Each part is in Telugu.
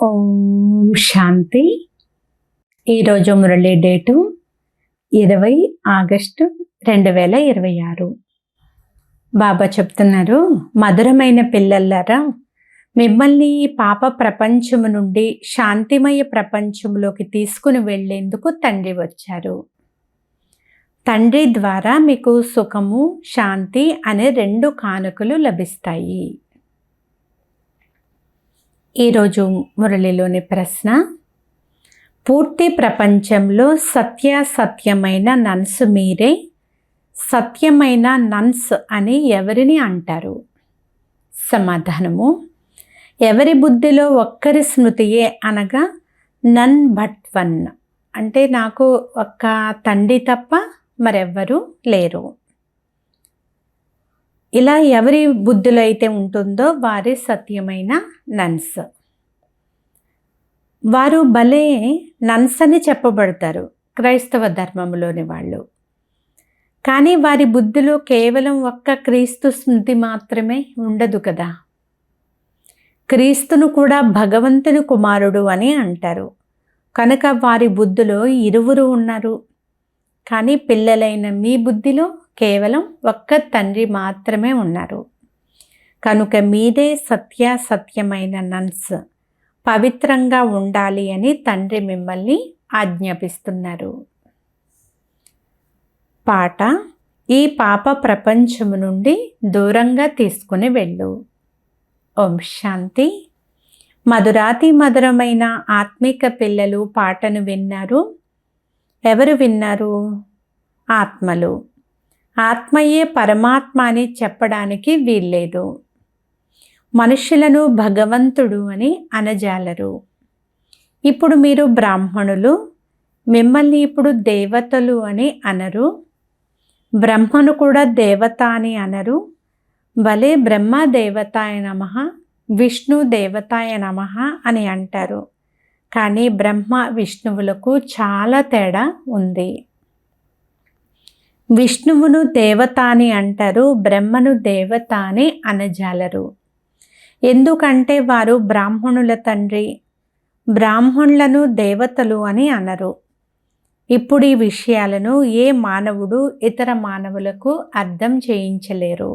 ఓం శాంతి. ఈరోజు మురళి డేటు 20 ఆగస్టు 2026. బాబా చెప్తున్నారు, మధురమైన పిల్లలారా, మిమ్మల్ని ఈ పాప ప్రపంచము నుండి శాంతిమయ ప్రపంచంలోకి తీసుకుని వెళ్లేందుకు తండ్రి వచ్చారు. తండ్రి ద్వారా మీకు సుఖము, శాంతి అనే 2 కానుకలు లభిస్తాయి. ఈరోజు మురళిలోని ప్రశ్న, పూర్తి ప్రపంచంలో సత్యమైన నన్స్ మీరే. సత్యమైన నన్స్ అని ఎవరిని అంటారు? సమాధానము, ఎవరి బుద్ధిలో ఒక్కరి స్మృతియే, అనగా నన్ బట్ వన్, అంటే నాకు ఒక్క తండ్రి తప్ప మరెవ్వరూ లేరు. ఇలా ఎవరి బుద్ధిలో అయితే ఉంటుందో వారి సత్యమైన నన్స్. వారు భలే నన్స్ అని చెప్పబడతారు క్రైస్తవ ధర్మంలోని వాళ్ళు. కానీ వారి బుద్ధిలో కేవలం ఒక్క క్రీస్తు స్మృతి మాత్రమే ఉండదు కదా. క్రీస్తును కూడా భగవంతుని కుమారుడు అని అంటారు. కనుక వారి బుద్ధిలో 2 ఉన్నారు. కానీ పిల్లలైన మీ బుద్ధిలో కేవలం ఒక్క తండ్రి మాత్రమే ఉన్నారు. కనుక మీదే సత్యమైన నన్స్. పవిత్రంగా ఉండాలి అని తండ్రి మిమ్మల్ని ఆజ్ఞాపిస్తున్నారు. పాట, ఈ పాప ప్రపంచము నుండి దూరంగా తీసుకుని వెళ్ళు. ఓం శాంతి. మధురాతి మధురమైన ఆత్మిక పిల్లలు పాటను విన్నారు. ఎవరు విన్నారు? ఆత్మలు. ఆత్మయే పరమాత్మ అని చెప్పడానికి వీల్లేదు. మనుషులను భగవంతుడు అని అనజాలరు. ఇప్పుడు మీరు బ్రాహ్మణులు. మిమ్మల్ని ఇప్పుడు దేవతలు అని అనరు. బ్రహ్మను కూడా దేవత అని అనరు. భలే బ్రహ్మ దేవతాయ నమః, విష్ణు దేవతాయ నమః అని అంటారు. కానీ బ్రహ్మ విష్ణువులకు చాలా తేడా ఉంది. విష్ణువును దేవత అని అంటారు, బ్రహ్మను దేవత అని అనజాలరు. ఎందుకంటే వారు బ్రాహ్మణుల తండ్రి. బ్రాహ్మణులను దేవతలు అని అనరు. ఇప్పుడు ఈ విషయాలను ఏ మానవుడు ఇతర మానవులకు అర్థం చేయించలేరు.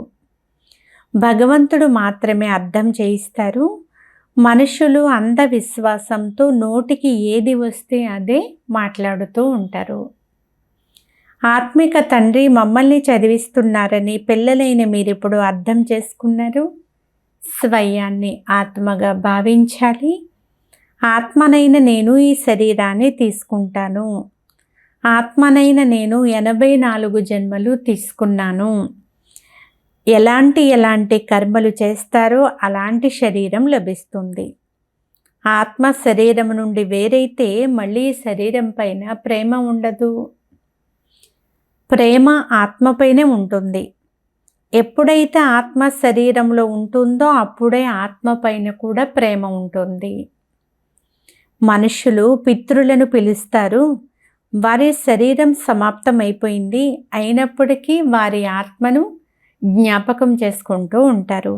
భగవంతుడు మాత్రమే అర్థం చేయిస్తారు. మనుషులు అంధవిశ్వాసంతో నోటికి ఏది వస్తే అదే మాట్లాడుతూ ఉంటారు. ఆత్మిక తండ్రి మమ్మల్ని చదివిస్తున్నారని పిల్లలైన మీరిప్పుడు అర్థం చేసుకున్నారు. స్వయాన్ని ఆత్మగా భావించాలి. ఆత్మనైన నేను ఈ శరీరాన్ని తీసుకుంటాను. ఆత్మనైన నేను 84 జన్మలు తీసుకున్నాను. ఎలాంటి కర్మలు చేస్తారో అలాంటి శరీరం లభిస్తుంది. ఆత్మ శరీరం నుండి వేరైతే మళ్ళీ శరీరం పైన ప్రేమ ఉండదు. ప్రేమ ఆత్మపైనే ఉంటుంది. ఎప్పుడైతే ఆత్మ శరీరంలో ఉంటుందో అప్పుడే ఆత్మ పైన కూడా ప్రేమ ఉంటుంది. మనుషులు పితృలను పిలుస్తారు. వారి శరీరం సమాప్తమైపోయింది, అయినప్పటికీ వారి ఆత్మను జ్ఞాపకం చేసుకుంటూ ఉంటారు.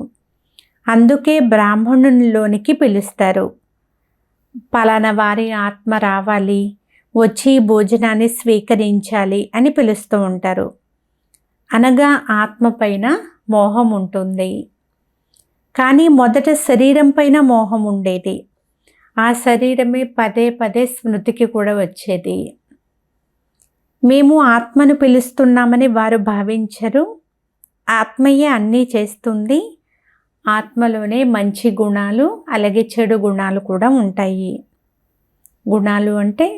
అందుకే బ్రాహ్మణునిలోనికి పిలుస్తారు. పలానా వారి ఆత్మ రావాలి, వచ్చి భోజనాన్ని స్వీకరించాలి అని పిలుస్తూ ఉంటారు. అనగా ఆత్మ పైన మోహం ఉంటుంది. కానీ మొదట శరీరం పైన మోహం ఉండేది. ఆ శరీరమే పదే స్మృతికి కూడా వచ్చేది. మేము ఆత్మను పిలుస్తున్నామని వారు భావించరు. ఆత్మయే అన్నీ చేస్తుంది. ఆత్మలోనే మంచి గుణాలు అలాగే చెడు గుణాలు కూడా ఉంటాయి. గుణాలు అంటే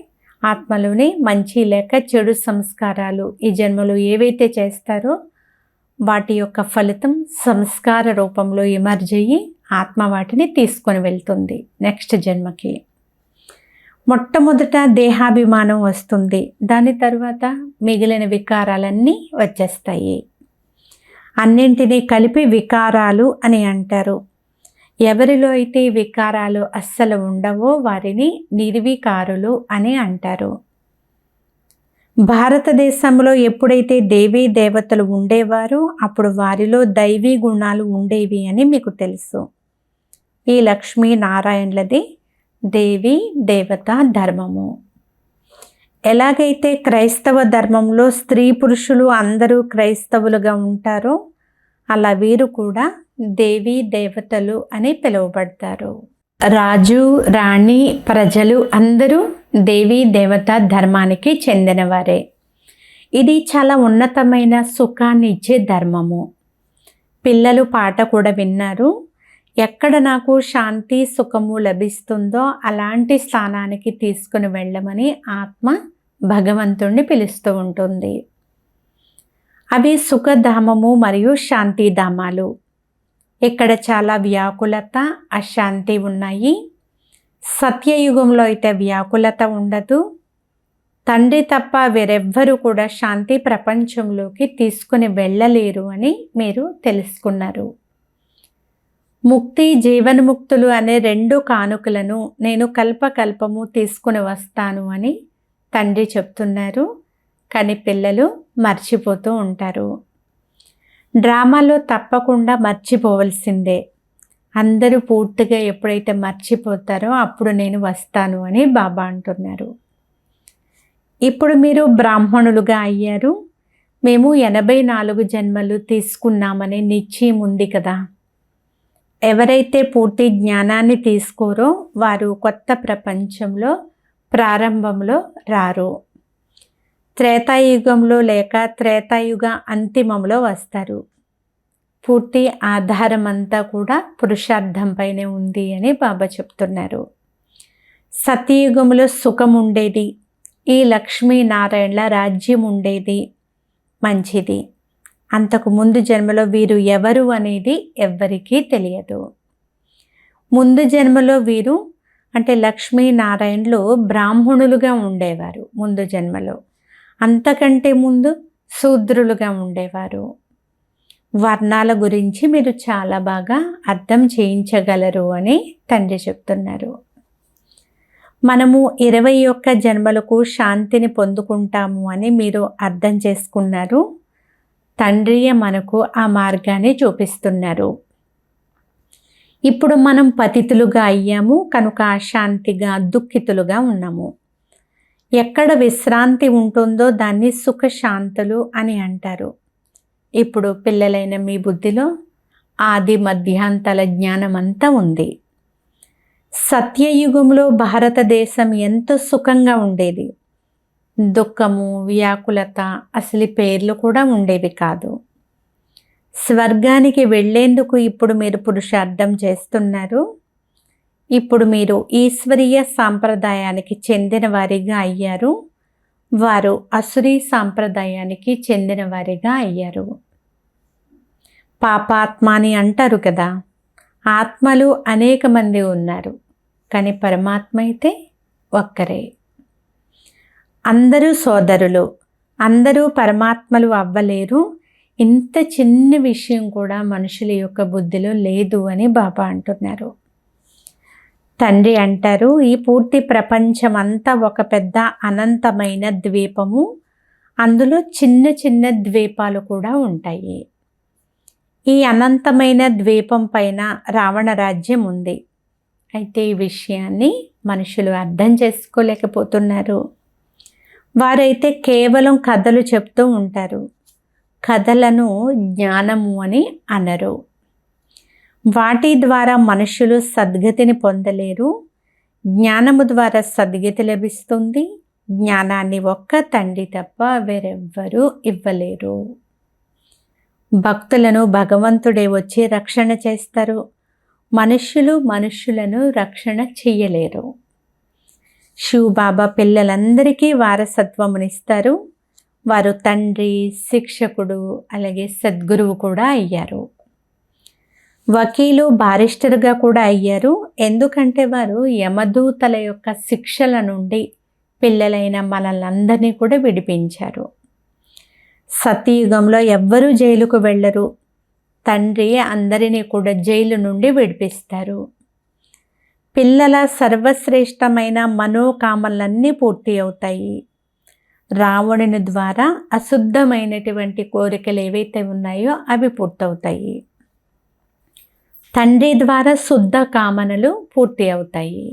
ఆత్మలోనే మంచి లేక చెడు సంస్కారాలు ఈ జన్మలో ఏవైతే చేస్తారో వాటి యొక్క ఫలితం సంస్కార రూపంలో ఎమర్జ్ అయ్యి ఆత్మ వాటిని తీసుకొని వెళ్తుంది నెక్స్ట్ జన్మకి. మొట్టమొదట దేహాభిమానం వస్తుంది. దాని తర్వాత మిగిలిన వికారాలన్నీ వచ్చేస్తాయి. అన్నింటినీ కలిపి వికారాలు అని అంటారు. ఎవరిలో అయితే వికారాలు అస్సలు ఉండవో వారిని నిర్వికారులు అని అంటారు. భారతదేశంలో ఎప్పుడైతే దేవీ దేవతలు ఉండేవారో అప్పుడు వారిలో దైవీ గుణాలు ఉండేవి అని మీకు తెలుసు. ఈ లక్ష్మీ నారాయణులది దేవి దేవత ధర్మము. ఎలాగైతే క్రైస్తవ ధర్మంలో స్త్రీ పురుషులు అందరూ క్రైస్తవులుగా ఉంటారో అలా వీరు కూడా దేవీ దేవతలు అని పిలువబడతారు. రాజు రాణి ప్రజలు అందరూ దేవీ దేవత ధర్మానికి చెందినవారే. ఇది చాలా ఉన్నతమైన సుఖాన్ని ఇచ్చే ధర్మము. పిల్లలు పాట కూడా విన్నారు. ఎక్కడ నాకు శాంతి సుఖము లభిస్తుందో అలాంటి స్థానానికి తీసుకుని వెళ్ళమని ఆత్మ భగవంతుణ్ణి పిలుస్తూ ఉంటుంది. అవి సుఖధామము మరియు శాంతిధామాలు. ఇక్కడ చాలా వ్యాకులత అశాంతి ఉన్నాయి. సత్యయుగంలో అయితే వ్యాకులత ఉండదు. తండ్రి తప్ప వేరెవ్వరూ కూడా శాంతి ప్రపంచంలోకి తీసుకుని వెళ్ళలేరు అని మీరు తెలుసుకున్నారు. ముక్తి జీవన్ముక్తులు అనే 2 కానుకలను నేను కల్పకల్పము తీసుకుని వస్తాను అని తండ్రి చెప్తున్నారు. కానీ పిల్లలు మర్చిపోతూ ఉంటారు. డ్రామాలో తప్పకుండా మర్చిపోవలసిందే. అందరూ పూర్తిగా ఎప్పుడైతే మర్చిపోతారో అప్పుడు నేను వస్తాను అని బాబా అంటున్నారు. ఇప్పుడు మీరు బ్రాహ్మణులుగా అయ్యారు. మేము 84 జన్మలు తీసుకున్నామనే నిశ్చయం ఉంది కదా. ఎవరైతే పూర్తి జ్ఞానాన్ని తీసుకోరో వారు కొత్త ప్రపంచంలో ప్రారంభంలో రారు. త్రేతాయుగంలో లేక త్రేతాయుగ అంతిమంలో వస్తారు. పూర్తి ఆధారం అంతా కూడా పురుషార్థంపైనే ఉంది అని బాబా చెప్తున్నారు. సత్యయుగంలో సుఖం ఉండేది. ఈ లక్ష్మీనారాయణల రాజ్యం ఉండేది. మంచిది. అంతకు ముందు జన్మలో వీరు ఎవరు అనేది ఎవ్వరికీ తెలియదు. ముందు జన్మలో వీరు అంటే లక్ష్మీనారాయణలు బ్రాహ్మణులుగా ఉండేవారు. ముందు జన్మలో అంతకంటే ముందు శూద్రులుగా ఉండేవారు. వర్ణాల గురించి మీరు చాలా బాగా అర్థం చేయించగలరు అని తండ్రి చెప్తున్నారు. మనము 21 జన్మలకు శాంతిని పొందుకుంటాము అని మీరు అర్థం చేసుకున్నారు. తండ్రియే మనకు ఆ మార్గాన్ని చూపిస్తున్నారు. ఇప్పుడు మనం పతితులుగా అయ్యాము కనుక అశాంతిగా దుఃఖితులుగా ఉన్నాము. ఎక్కడ విశ్రాంతి ఉంటుందో దాన్ని సుఖశాంతులు అని అంటారు. ఇప్పుడు పిల్లలైన మీ బుద్ధిలో ఆది మధ్యాంతాల జ్ఞానం అంతా ఉంది. సత్యయుగంలో భారతదేశం ఎంతో సుఖంగా ఉండేది. దుఃఖము వ్యాకులత అసలు పేర్లు కూడా ఉండేవి కాదు. స్వర్గానికి వెళ్ళేందుకు ఇప్పుడు మీరు పురుషార్థం చేస్తున్నారు. ఇప్పుడు మీరు ఈశ్వరీయ సాంప్రదాయానికి చెందిన వారిగా అయ్యారు. వారు అసురీ సాంప్రదాయానికి చెందిన వారిగా అయ్యారు. పాపాత్మ అని అంటారు కదా. ఆత్మలు అనేక మంది ఉన్నారు కానీ పరమాత్మ అయితే ఒక్కరే. అందరూ సోదరులు. అందరూ పరమాత్మలు అవ్వలేరు. ఇంత చిన్న విషయం కూడా మనుషుల యొక్క బుద్ధిలో లేదు అని బాబా అంటున్నారు. తండ్రి అంటారు, ఈ పూర్తి ప్రపంచం అంతా ఒక పెద్ద అనంతమైన ద్వీపము. అందులో చిన్న చిన్న ద్వీపాలు కూడా ఉంటాయి. ఈ అనంతమైన ద్వీపం పైన రావణ రాజ్యం ఉంది. అయితే ఈ విషయాన్ని మనుషులు అర్థం చేసుకోలేకపోతున్నారు. వారైతే కేవలం కథలు చెప్తూ ఉంటారు. కథలను జ్ఞానము అని అనరు. వాటి ద్వారా మనుషులు సద్గతిని పొందలేరు. జ్ఞానము ద్వారా సద్గతి లభిస్తుంది. జ్ఞానాన్ని ఒక్క తండ్రి తప్ప వేరెవ్వరూ ఇవ్వలేరు. భక్తులను భగవంతుడే వచ్చి రక్షణ చేస్తారు. మనుషులను రక్షణ చెయ్యలేరు. శివబాబా పిల్లలందరికీ వారసత్వమునిస్తారు. వారు తండ్రి, శిక్షకుడు, అలాగే సద్గురువు కూడా అయ్యారు. వకీలు, బారిస్టర్గా కూడా అయ్యారు. ఎందుకంటే వారు యమదూతల యొక్క శిక్షల నుండి పిల్లలైన మనల్ని కూడా విడిపించారు. సతయుగంలో ఎవ్వరూ జైలుకు వెళ్ళరు. తండ్రి అందరినీ కూడా జైలు నుండి విడిపిస్తారు. పిల్లల సర్వశ్రేష్టమైన మనోకామలన్నీ పూర్తి అవుతాయి. రావణుని ద్వారా అశుద్ధమైనటువంటి కోరికలు ఏవైతే ఉన్నాయో అవి పూర్తవుతాయి. తండ్రి ద్వారా శుద్ధ కామనలు పూర్తి అవుతాయి.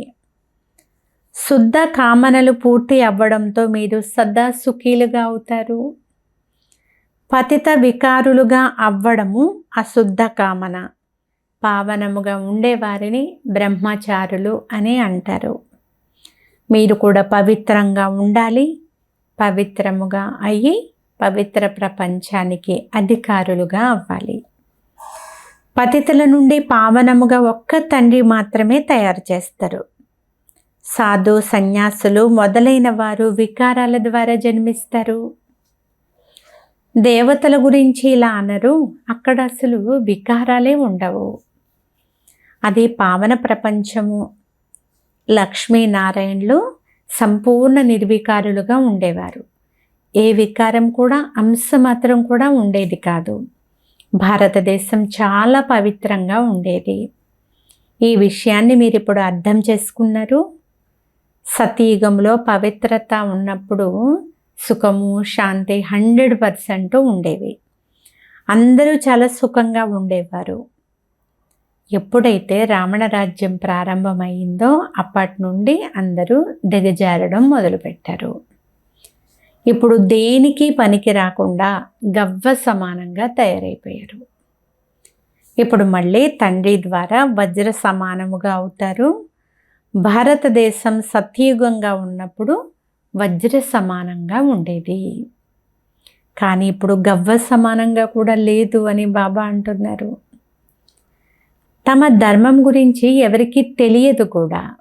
శుద్ధ కామనలు పూర్తి అవ్వడంతో మీరు సదా సుఖీలుగా అవుతారు. పతిత వికారులుగా అవ్వడము అశుద్ధ కామన. పావనముగా ఉండేవారిని బ్రహ్మచారులు అని అంటారు. మీరు కూడా పవిత్రంగా ఉండాలి. పవిత్రముగా అయ్యి పవిత్ర ప్రపంచానికి అధికారులుగా అవ్వాలి. పతితుల నుండి పావనముగా ఒక్క తండ్రి మాత్రమే తయారు చేస్తారు. సాధు సన్యాసులు మొదలైన వారు వికారాల ద్వారా జన్మిస్తారు. దేవతల గురించి ఇలా అనరు. అక్కడ అసలు వికారాలే ఉండవు. అది పావన ప్రపంచము. లక్ష్మీనారాయణులు సంపూర్ణ నిర్వికారులుగా ఉండేవారు. ఏ వికారం కూడా అంశమాత్రం కూడా ఉండేది కాదు. భారతదేశం చాలా పవిత్రంగా ఉండేది. ఈ విషయాన్ని మీరు ఇప్పుడు అర్థం చేసుకున్నారు. సతయుగంలో పవిత్రత ఉన్నప్పుడు సుఖము శాంతి 100% ఉండేవి. అందరూ చాలా సుఖంగా ఉండేవారు. ఎప్పుడైతే రావణ రాజ్యం ప్రారంభమైందో అప్పటి నుండి అందరూ దిగజారడం మొదలుపెట్టారు. ఇప్పుడు దేనికి పనికి రాకుండా గవ్వ సమానంగా తయారైపోయారు. ఇప్పుడు మళ్ళీ తండ్రి ద్వారా వజ్ర సమానముగా అవుతారు. భారతదేశం సత్యయుగంగా ఉన్నప్పుడు వజ్ర సమానంగా ఉండేది. కానీ ఇప్పుడు గవ్వ సమానంగా కూడా లేదు అని బాబా అంటున్నారు. తమ ధర్మం గురించి ఎవరికీ తెలియదు కూడా.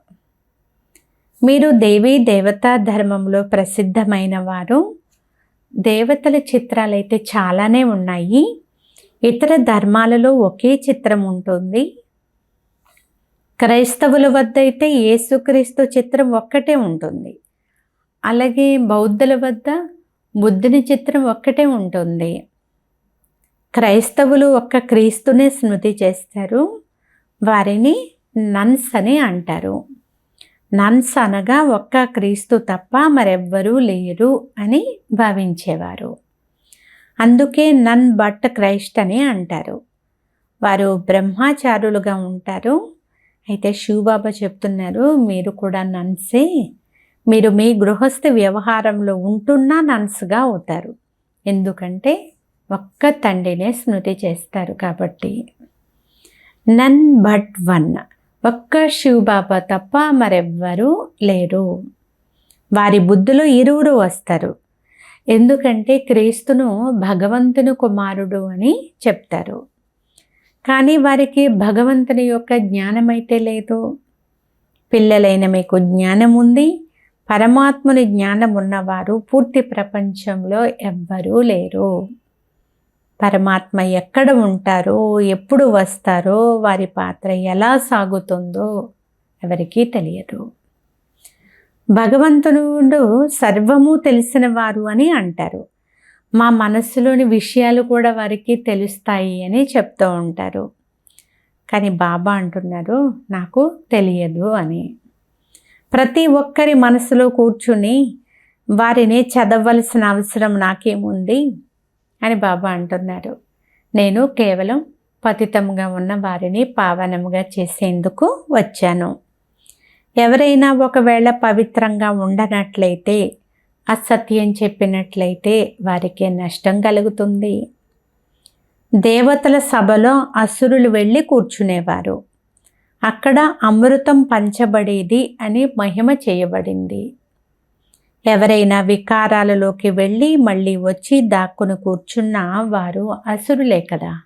మీరు దేవీ దేవతా ధర్మంలో ప్రసిద్ధమైన వారు. దేవతల చిత్రాలైతే చాలానే ఉన్నాయి. ఇతర ధర్మాలలో ఒకే చిత్రం ఉంటుంది. క్రైస్తవుల వద్ద అయితే యేసుక్రీస్తు చిత్రం ఒక్కటే ఉంటుంది. అలాగే బౌద్ధుల వద్ద బుద్ధుని చిత్రం ఒక్కటే ఉంటుంది. క్రైస్తవులు ఒక్క క్రీస్తునే స్మృతి చేస్తారు. వారిని నన్స్ అని అంటారు. నన్స్ అనగా ఒక్క క్రీస్తు తప్ప మరెవ్వరూ లేరు అని భావించేవారు. అందుకే నన్ బట్ క్రైస్ట్ అని అంటారు. వారు బ్రహ్మచారులుగా ఉంటారు. అయితే శివబాబా చెప్తున్నారు, మీరు కూడా నన్సే. మీరు మీ గృహస్థ వ్యవహారంలో ఉంటున్నా నన్స్గా అవుతారు. ఎందుకంటే ఒక్క తండ్రినే స్మృతి చేస్తారు కాబట్టి. నన్ బట్ వన్, ఒక్క శివబాబా తప్ప మరెవ్వరూ లేరు. వారి బుద్ధిలో ఇరువురు వస్తారు. ఎందుకంటే క్రీస్తును భగవంతుని కుమారుడు అని చెప్తారు. కానీ వారికి భగవంతుని యొక్క జ్ఞానం అయితే లేదు. పిల్లలైన మీకు జ్ఞానం ఉంది. పరమాత్ముని జ్ఞానం ఉన్నవారు పూర్తి ప్రపంచంలో ఎవ్వరూ లేరు. పరమాత్మ ఎక్కడ ఉంటారో, ఎప్పుడు వస్తారో, వారి పాత్ర ఎలా సాగుతుందో ఎవరికీ తెలియదు. భగవంతుడు సర్వము తెలిసిన వారు అని అంటారు. మా మనస్సులోని విషయాలు కూడా వారికి తెలుస్తాయి అని చెప్తూ ఉంటారు. కానీ బాబా అంటున్నారు, నాకు తెలియదు అని. ప్రతి ఒక్కరి మనసులో కూర్చుని వారిని చదవలసిన అవసరం నాకేముంది అని బాబా అంటున్నారు. నేను కేవలం పతితముగా ఉన్న వారిని పావనముగా చేసేందుకు వచ్చాను. ఎవరైనా ఒకవేళ పవిత్రంగా ఉండనట్లయితే, అసత్యం చెప్పినట్లయితే వారికి నష్టం కలుగుతుంది. దేవతల సభలో అసురులు వెళ్ళి కూర్చునేవారు. అక్కడ అమృతం పంచబడేది అని మహిమ చేయబడింది. ఎవరైనా వికారాలలోకి వెళ్ళి మళ్ళీ వచ్చి దాక్కుని కూర్చున్నా వారు అసురులే కదా.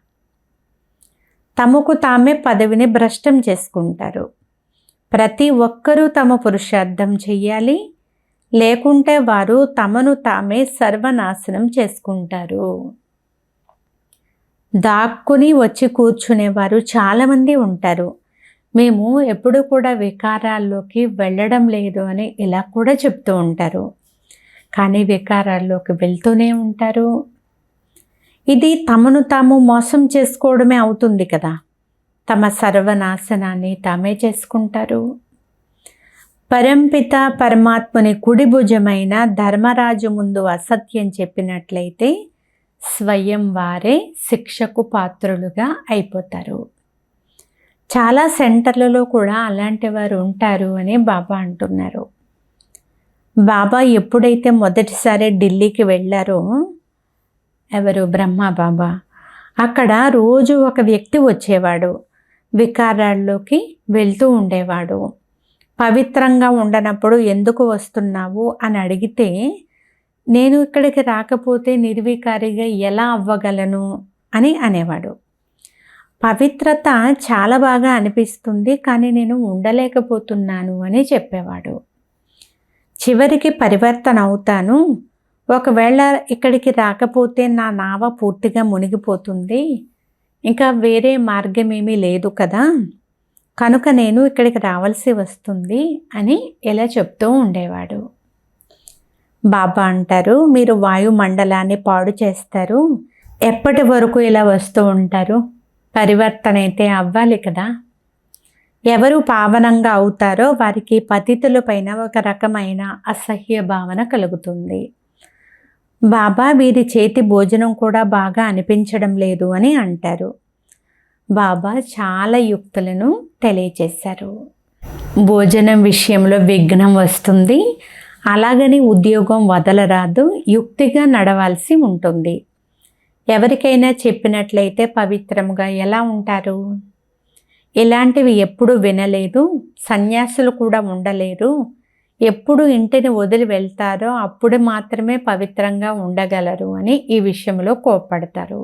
తమకు తామే పదవిని భ్రష్టం చేసుకుంటారు. ప్రతి ఒక్కరూ తమ పురుషార్థం చెయ్యాలి, లేకుంటే వారు తమను తామే సర్వనాశనం చేసుకుంటారు. దాక్కుని వచ్చి కూర్చునేవారు చాలామంది ఉంటారు. మేము ఎప్పుడు కూడా వికారాల్లోకి వెళ్ళడం లేదు అని ఇలా కూడా చెప్తూ ఉంటారు. కానీ వికారాల్లోకి వెళ్తూనే ఉంటారు. ఇది తమను తాము మోసం చేసుకోవడమే అవుతుంది కదా. తమ సర్వనాశనాన్ని తామే చేసుకుంటారు. పరంపిత పరమాత్మని కుడి భుజమైన ధర్మరాజు ముందు అసత్యం చెప్పినట్లయితే స్వయం వారే శిక్షకు పాత్రులుగా అయిపోతారు. చాలా సెంటర్లలో కూడా అలాంటి వారు ఉంటారు అని బాబా అంటున్నారు. బాబా ఎప్పుడైతే మొదటిసారి ఢిల్లీకి వెళ్ళారో, ఎవరు, బ్రహ్మ బాబా, అక్కడ రోజు ఒక వ్యక్తి వచ్చేవాడు. వికారాల్లోకి వెళ్తూ ఉండేవాడు. పవిత్రంగా ఉండనప్పుడు ఎందుకు వస్తున్నావు అని అడిగితే, నేను ఇక్కడికి రాకపోతే నిర్వికారిగా ఎలా అవ్వగలను అని అనేవాడు. పవిత్రత చాలా బాగా అనిపిస్తుంది, కానీ నేను ఉండలేకపోతున్నాను అని చెప్పేవాడు. చివరికి పరివర్తన అవుతాను, ఒకవేళ ఇక్కడికి రాకపోతే నా నావ పూర్తిగా మునిగిపోతుంది, ఇంకా వేరే మార్గం ఏమీ లేదు కదా, కనుక నేను ఇక్కడికి రావాల్సి వస్తుంది అని ఇలా చెప్తూ ఉండేవాడు. బాబా అంటారు, మీరు వాయుమండలాన్ని పాడు చేస్తారు, ఎప్పటి వరకు ఇలా వస్తూ ఉంటారు? పరివర్తన అయితే అవ్వాలి కదా. ఎవరు పావనంగా అవుతారో వారికి పతితుల పైన ఒక రకమైన అసహ్య భావన కలుగుతుంది. బాబా వీరి చేతి భోజనం కూడా బాగా అనిపించడం లేదు అని అంటారు. బాబా చాలా యుక్తులను తెలియచేశారు. భోజనం విషయంలో విఘ్నం వస్తుంది, అలాగని ఉద్యోగం వదలరాదు, యుక్తిగా నడవాల్సి ఉంటుంది. ఎవరికైనా చెప్పినట్లయితే పవిత్రంగా ఎలా ఉంటారు? ఇలాంటివి ఎప్పుడు వినలేదు, సన్యాసులు కూడా ఉండలేరు, ఎప్పుడు ఇంటిని వదిలి వెళ్తారో అప్పుడు మాత్రమే పవిత్రంగా ఉండగలరు అని ఈ విషయంలో కోప్పడతారు.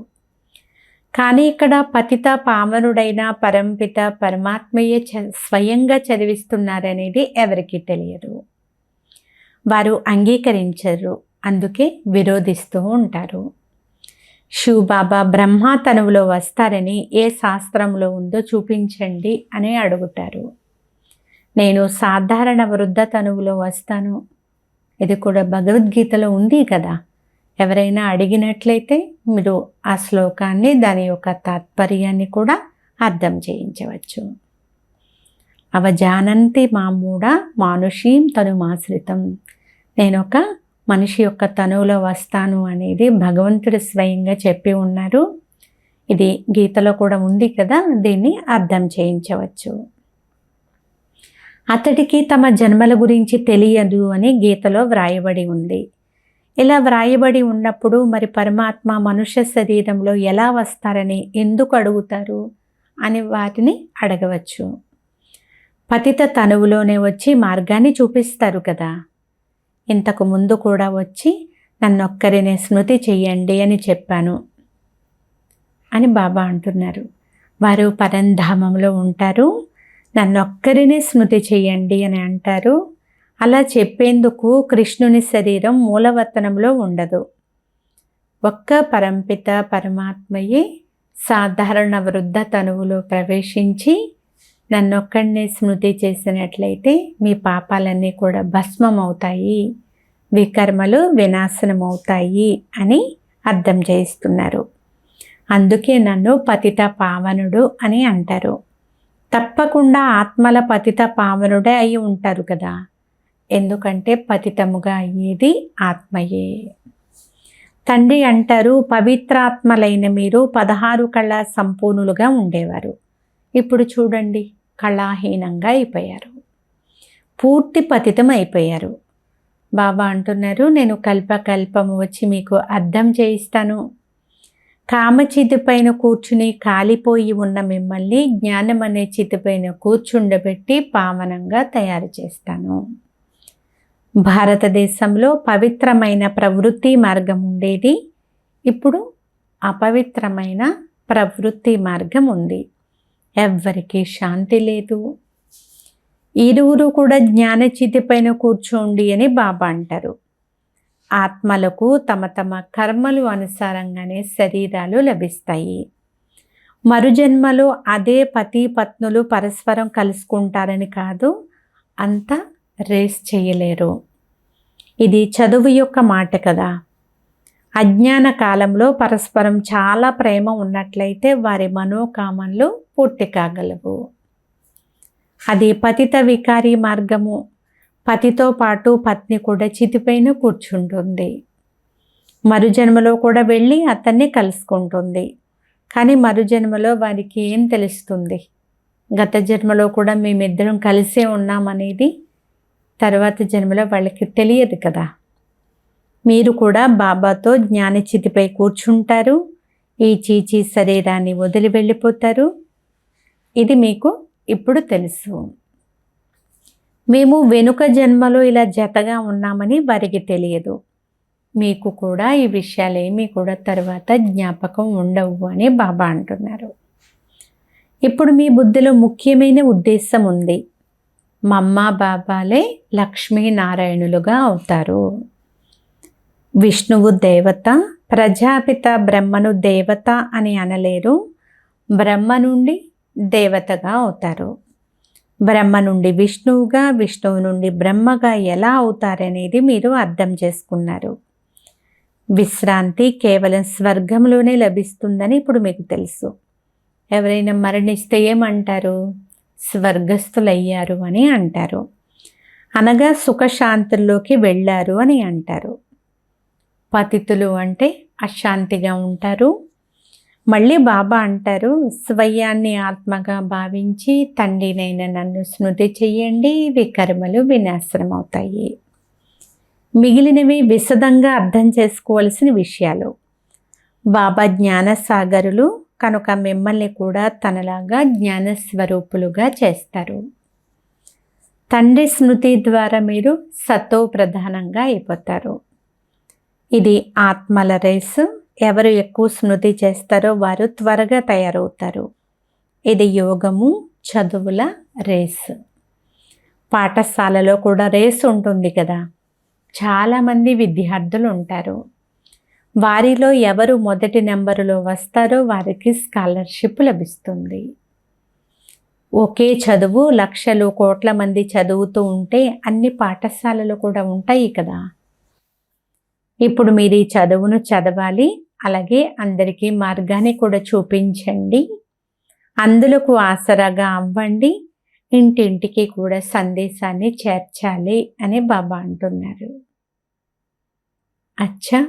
కానీ ఇక్కడ పతిత పావనుడైన పరంపిత పరమాత్మయే స్వయంగా చదివిస్తున్నారనేది ఎవరికీ తెలియదు. వారు అంగీకరించరు, అందుకే విరోధిస్తూ ఉంటారు. శివబాబా బ్రహ్మ తనువులో వస్తారని ఏ శాస్త్రంలో ఉందో చూపించండి అని అడుగుతారు. నేను సాధారణ వృద్ధ తనువులో వస్తాను, ఇది కూడా భగవద్గీతలో ఉంది కదా. ఎవరైనా అడిగినట్లయితే మీరు ఆ శ్లోకాన్ని, దాని యొక్క తాత్పర్యాన్ని కూడా అర్థం చేయించవచ్చు. అవజానంతి మామూఢ మానుషీం తనుమాశ్రితం, నేను ఒక మనిషి యొక్క తనువులో వస్తాను అనేది భగవంతుడు స్వయంగా చెప్పి ఉన్నారు. ఇది గీతలో కూడా ఉంది కదా, దీన్ని అర్థం చేయించవచ్చు. అతడికి తమ జన్మల గురించి తెలియదు అని గీతలో వ్రాయబడి ఉంది. ఇలా వ్రాయబడి ఉన్నప్పుడు మరి పరమాత్మ మనుష్య శరీరంలో ఎలా వస్తారని ఎందుకు అడుగుతారు అని వాటిని అడగవచ్చు. పతిత తనువులోనే వచ్చి మార్గాన్ని చూపిస్తారు కదా. ఇంతకు ముందు కూడా వచ్చి నన్నొక్కరినే స్మృతి చెయ్యండి అని చెప్పాను అని బాబా అంటున్నారు. వారు పరంధామంలో ఉంటారు, నన్నొక్కరినే స్మృతి చెయ్యండి అని అంటారు. అలా చెప్పేందుకు కృష్ణుని శరీరం మూలవతనంలో ఉండదు. ఒక్క పరంపిత పరమాత్మయే సాధారణ వృద్ధ తనువులో ప్రవేశించి నన్నొక్కడినే స్మృతి చేసినట్లయితే మీ పాపాలన్నీ కూడా భస్మం అవుతాయి, వికర్మలు వినాశనం అవుతాయి అని అర్థం చేయిస్తున్నారు. అందుకే నన్ను పతిత పావనుడు అని అంటారు. తప్పకుండా ఆత్మల పతిత పావనుడే అయి ఉంటారు కదా, ఎందుకంటే పతితముగా అయ్యేది ఆత్మయే. తండ్రి అంటారు, పవిత్రాత్మలైన మీరు 16 కళా సంపూర్ణులుగా ఉండేవారు, ఇప్పుడు చూడండి కళాహీనంగా అయిపోయారు, పూర్తి పతితం అయిపోయారు. బాబా అంటున్నారు, నేను కల్పకల్పము వచ్చి మీకు అర్థం చేయిస్తాను. కామచితి పైన కూర్చుని కాలిపోయి ఉన్న మిమ్మల్ని జ్ఞానం అనే చితి పైన కూర్చుండబెట్టి పావనంగా తయారు చేస్తాను. భారతదేశంలో పవిత్రమైన ప్రవృత్తి మార్గం ఉండేది, ఇప్పుడు అపవిత్రమైన ప్రవృత్తి మార్గం ఉంది. ఎవ్వరికీ శాంతి లేదు. ఇరువురు కూడా జ్ఞానచితి పైన కూర్చోండి అని బాబా అంటారు. ఆత్మలకు తమ తమ కర్మలు అనుసారంగానే శరీరాలు లభిస్తాయి. మరుజన్మలో అదే పతి పత్నులు పరస్పరం కలుసుకుంటారని కాదు, అంత రేస్ చేయలేరు. ఇది చదువు యొక్క మాట కదా. అజ్ఞాన కాలంలో పరస్పరం చాలా ప్రేమ ఉన్నట్లయితే వారి మనోకామనలు పూర్తి కాగలవు. అది పతిత వికారి మార్గము. పతితో పాటు పత్ని కూడా చితిపైన కూర్చుంటుంది. మరుజన్మలో కూడా వెళ్ళి అతన్ని కలుసుకుంటుంది. కానీ మరుజన్మలో వారికి ఏం తెలుస్తుంది? గత జన్మలో కూడా మేమిద్దరం కలిసే ఉన్నామనేది తర్వాత జన్మలో వాళ్ళకి తెలియదు కదా. మీరు కూడా బాబాతో జ్ఞానచితిపై కూర్చుంటారు, ఈ చీచీ శరీరాన్ని వదిలి వెళ్ళిపోతారు. ఇది మీకు ఇప్పుడు తెలుసు. మేము వెనుక జన్మలో ఇలా జతగా ఉన్నామని వారికి తెలియదు. మీకు కూడా ఈ విషయాలేమీ కూడా తర్వాత జ్ఞాపకం ఉండవు అని బాబా అంటున్నారు. ఇప్పుడు మీ బుద్ధిలో ముఖ్యమైన ఉద్దేశం ఉంది. మమ్మ బాబాలే లక్ష్మీనారాయణులుగా అవుతారు. విష్ణువు దేవత, ప్రజాపిత బ్రహ్మను దేవత అని అనలేరు. బ్రహ్మ నుండి దేవతగా అవుతారు. బ్రహ్మ నుండి విష్ణువుగా, విష్ణువు నుండి బ్రహ్మగా ఎలా అవుతారనేది మీరు అర్థం చేసుకున్నారు. విశ్రాంతి కేవలం స్వర్గంలోనే లభిస్తుందని ఇప్పుడు మీకు తెలుసు. ఎవరైనా మరణిస్తే ఏమంటారు? స్వర్గస్థులయ్యారు అని అంటారు. అనగా సుఖశాంతుల్లోకి వెళ్ళారు అని అంటారు. పతితులు అంటే అశాంతిగా ఉంటారు. మళ్ళీ బాబా అంటారు, స్వయాన్ని ఆత్మగా భావించి తండ్రినైన నన్ను స్మృతి చెయ్యండి, వికర్మలు వినాశనం అవుతాయి. మిగిలినవి విశదంగా అర్థం చేసుకోవాల్సిన విషయాలు. బాబా జ్ఞానసాగరులు కనుక మిమ్మల్ని కూడా తనలాగా జ్ఞానస్వరూపులుగా చేస్తారు. తండ్రి స్మృతి ద్వారా మీరు సతో ప్రధానంగా అయిపోతారు. ఇది ఆత్మల రేసు. ఎవరు ఎక్కువ స్మృతి చేస్తారో వారు త్వరగా తయారవుతారు. ఇది యోగము, చదువుల రేసు. పాఠశాలలో కూడా రేసు ఉంటుంది కదా. చాలామంది విద్యార్థులు ఉంటారు. వారిలో ఎవరు మొదటి నెంబరులో వస్తారో వారికి స్కాలర్షిప్ లభిస్తుంది. ఒకే చదువు లక్షలు కోట్ల మంది చదువుతూ ఉంటే అన్ని పాఠశాలలు కూడా ఉంటాయి కదా. ఇప్పుడు మీరు ఈ చదువును చదవాలి, అలాగే అందరికీ మార్గాన్ని కూడా చూపించండి, అందులకు ఆసరాగా అవ్వండి, ఇంటింటికి కూడా సందేశాన్ని చేర్చాలి అని బాబా అంటున్నారు. అచ్చా,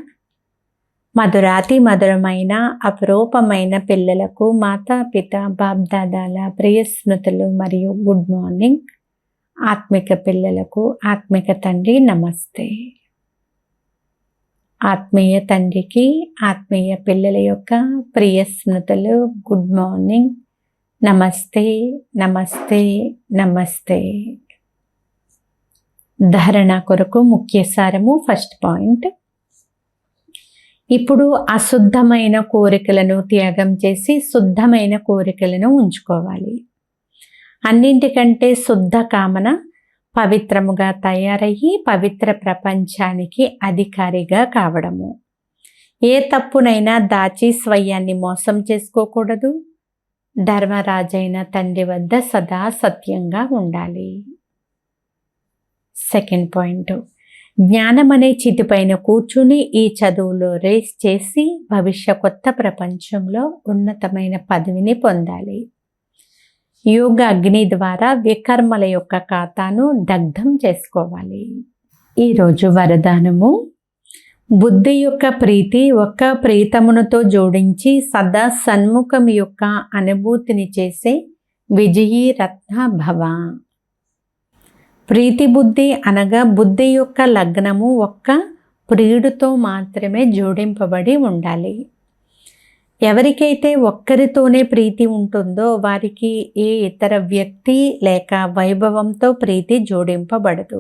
మధురాతి మధురమైన అపరూపమైన పిల్లలకు మాతాపిత బాబ్దాదాల ప్రియ స్మృతులు మరియు గుడ్ మార్నింగ్. ఆత్మిక పిల్లలకు ఆత్మిక తండ్రి నమస్తే. ఆత్మీయ తండ్రికి ఆత్మీయ పిల్లల యొక్క ప్రియ స్మృతులు గుడ్ మార్నింగ్. నమస్తే నమస్తే నమస్తే. ధారణ కొరకు ముఖ్య సారము. ఫస్ట్ పాయింట్, ఇప్పుడు అశుద్ధమైన కోరికలను త్యాగం చేసి శుద్ధమైన కోరికలను ఉంచుకోవాలి. అన్నింటికంటే శుద్ధ కామన పవిత్రముగా తయారయ్యి పవిత్ర ప్రపంచానికి అధికారిగా కావడము. ఏ తప్పునైనా దాచి స్వయాన్ని మోసం చేసుకోకూడదు. ధర్మరాజైన తండ్రి వద్ద సదా సత్యంగా ఉండాలి. సెకండ్ పాయింట్, జ్ఞానం అనే చితిపైన కూర్చుని ఈ చదువులో రేస్ చేసి భవిష్య కొత్త ప్రపంచంలో ఉన్నతమైన పదవిని పొందాలి. యోగ అగ్ని ద్వారా వికర్మల యొక్క ఖాతాను దగ్ధం చేసుకోవాలి. ఈరోజు వరదానము, బుద్ధి యొక్క ప్రీతి ఒక్క ప్రీతమునతో జోడించి సదా సన్ముఖం యొక్క అనుభూతిని చేసే విజయీ రత్న భవ. ప్రీతి బుద్ధి అనగా బుద్ధి యొక్క లగ్నము ఒక్క ప్రియుడితో మాత్రమే జోడింపబడి ఉండాలి. ఎవరికైతే ఒక్కరితోనే ప్రీతి ఉంటుందో వారికి ఏ ఇతర వ్యక్తి లేక వైభవంతో ప్రీతి జోడింపబడదు.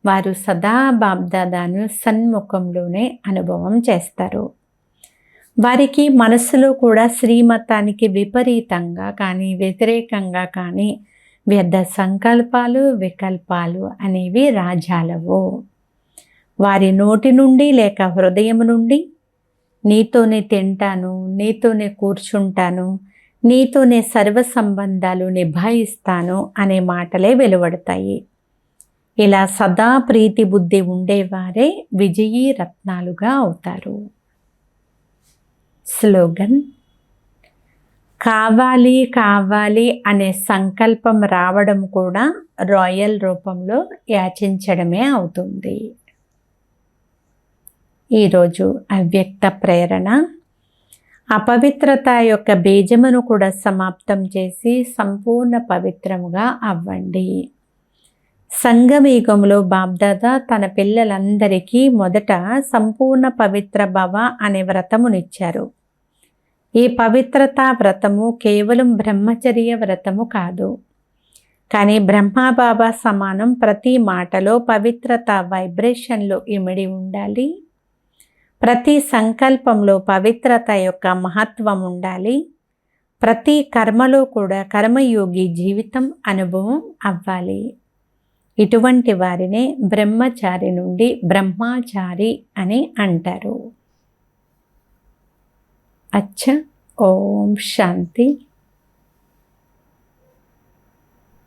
వారు సదా బాబ్దాదాను సన్ముఖంలోనే అనుభవం చేస్తారు. వారికి మనస్సులో కూడా శ్రీమతానికి విపరీతంగా కానీ వ్యతిరేకంగా కానీ వ్యర్థ సంకల్పాలు వికల్పాలు అనేవి రాజాలవు. వారి నోటి నుండి లేక హృదయం నుండి నీతోనే తింటాను, నీతోనే కూర్చుంటాను, నీతోనే సర్వ సంబంధాలు నిభాయిస్తాను అనే మాటలే వెలువడతాయి. ఇలా సదా ప్రీతి బుద్ధి ఉండేవారే విజయీ రత్నాలుగా అవుతారు. స్లోగన్, కావాలి కావాలి అనే సంకల్పం రావడం కూడా రాయల్ రూపంలో యాచించడమే అవుతుంది. ఈరోజు అవ్యక్త ప్రేరణ, అపవిత్రత యొక్క బీజమును కూడా సమాప్తం చేసి సంపూర్ణ పవిత్రముగా అవ్వండి. సంగమయుగంలో బాబ్దాదా తన పిల్లలందరికీ మొదట సంపూర్ణ పవిత్ర భవ అనే వ్రతమునిచ్చారు. ఈ పవిత్రతా వ్రతము కేవలం బ్రహ్మచర్య వ్రతము కాదు, కానీ బ్రహ్మాబాబా సమానం ప్రతి మాటలో పవిత్రత వైబ్రేషన్లో ఇమిడి ఉండాలి. ప్రతి సంకల్పంలో పవిత్రత యొక్క మహత్వం ఉండాలి. ప్రతి కర్మలో కూడా కర్మయోగి జీవితం అనుభవం అవ్వాలి. ఇటువంటి వారినే బ్రహ్మచారి నుండి బ్రహ్మచారి అని అంటారు. అచ్చా, ఓం శాంతి.